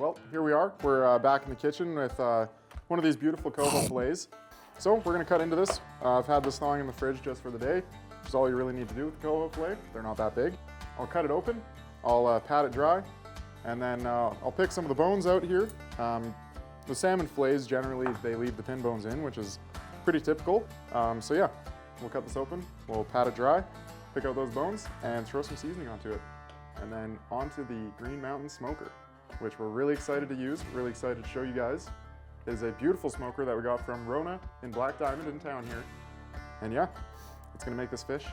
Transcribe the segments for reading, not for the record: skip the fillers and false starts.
Well, here we are. We're back in the kitchen with one of these beautiful Coho fillets. So we're gonna cut into this. I've had this thawing in the fridge just for the day, which is all you really need to do with the Coho fillet. They're not that big. I'll cut it open, I'll pat it dry, and then I'll pick some of the bones out here. The salmon fillets, generally, they leave the pin bones in, which is pretty typical. So yeah, we'll cut this open, we'll pat it dry, pick out those bones, and throw some seasoning onto it. And then onto the Green Mountain Smoker, which we're really excited to use, really excited to show you guys. It is a beautiful smoker that we got from Aroma in Black Diamond in town here. And yeah, it's gonna make this fish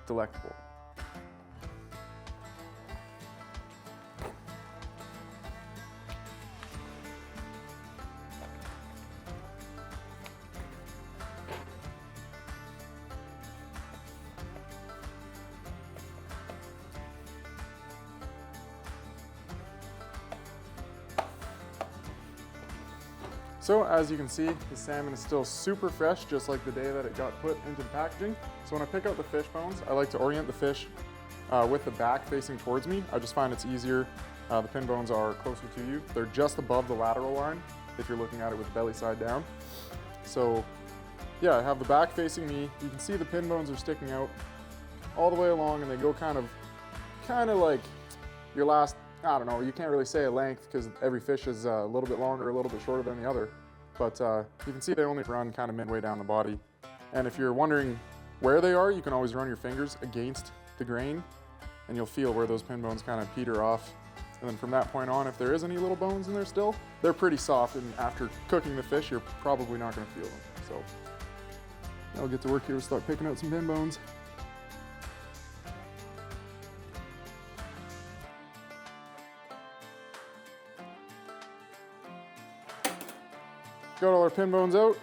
delectable. So as you can see, the salmon is still super fresh, just like the day that it got put into the packaging. So when I pick out the fish bones, I like to orient the fish with the back facing towards me. I just find it's easier. The pin bones are closer to you. They're just above the lateral line if you're looking at it with the belly side down. So yeah, I have the back facing me. You can see the pin bones are sticking out all the way along, and they go kind of like your last, I don't know, you can't really say a length because every fish is a little bit longer, a little bit shorter than the other. But you can see they only run kind of midway down the body. And if you're wondering where they are, you can always run your fingers against the grain and you'll feel where those pin bones kind of peter off. And then from that point on, if there is any little bones in there still, they're pretty soft, and after cooking the fish, you're probably not going to feel them. So I'll get to work here to start picking out some pin bones. Got all our pin bones out.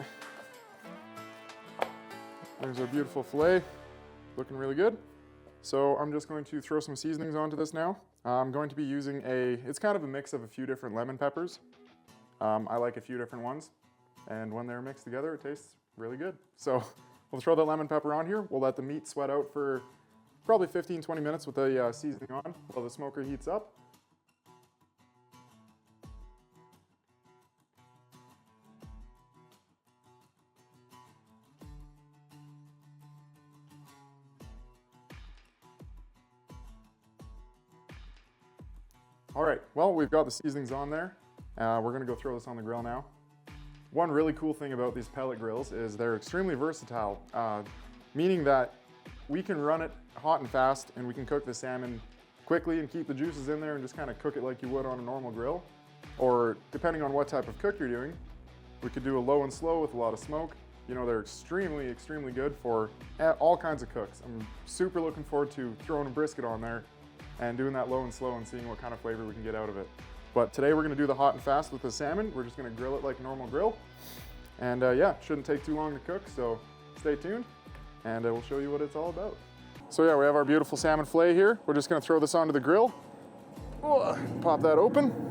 There's our beautiful fillet, looking really good. So I'm just going to throw some seasonings onto this now. I'm going to be using it's kind of a mix of a few different lemon peppers. I like a few different ones, and when they're mixed together, it tastes really good. So we'll throw that lemon pepper on here. We'll let the meat sweat out for probably 15-20 minutes with the seasoning on while the smoker heats up. All right, well, we've got the seasonings on there. We're gonna go throw this on the grill now. One really cool thing about these pellet grills is they're extremely versatile, meaning that we can run it hot and fast, and we can cook the salmon quickly and keep the juices in there and just kind of cook it like you would on a normal grill. Or depending on what type of cook you're doing, we could do a low and slow with a lot of smoke. You know, they're extremely, extremely good for all kinds of cooks. I'm super looking forward to throwing a brisket on there and doing that low and slow and seeing what kind of flavor we can get out of it. But today we're gonna do the hot and fast with the salmon. We're just gonna grill it like a normal grill. And yeah, shouldn't take too long to cook, so stay tuned and we'll show you what it's all about. So yeah, we have our beautiful salmon fillet here. We're just gonna throw this onto the grill. Pop that open.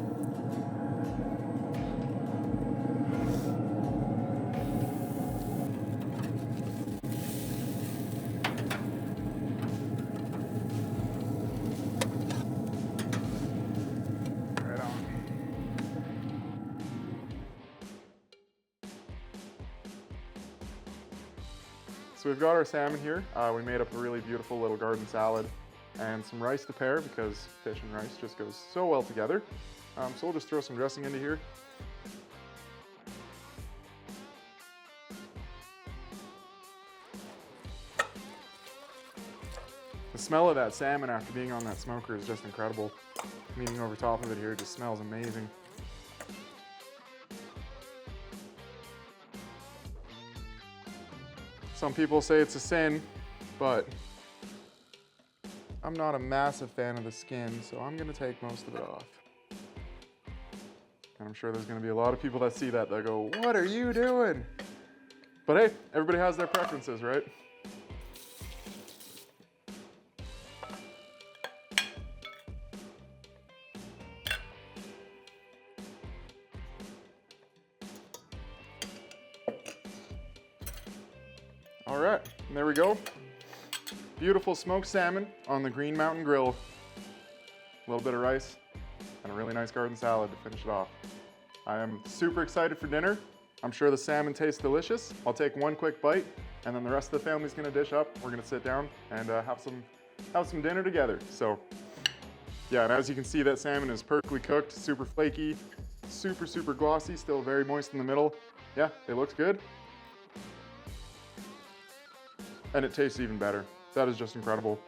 So we've got our salmon here. We made up a really beautiful little garden salad and some rice to pair because fish and rice just goes so well together. So we'll just throw some dressing into here. The smell of that salmon after being on that smoker is just incredible. Meating over top of it here just smells amazing. Some people say it's a sin, but I'm not a massive fan of the skin, so I'm gonna take most of it off. And I'm sure there's gonna be a lot of people that see that go, "What are you doing?" But hey, everybody has their preferences, right? All right, and there we go. Beautiful smoked salmon on the Green Mountain grill. A little bit of rice, and a really nice garden salad to finish it off. I am super excited for dinner. I'm sure the salmon tastes delicious. I'll take one quick bite, and then the rest of the family's gonna dish up. We're gonna sit down and have some dinner together. So, yeah, and as you can see, that salmon is perfectly cooked, super flaky, super glossy, still very moist in the middle. Yeah, it looks good. And it tastes even better. That is just incredible.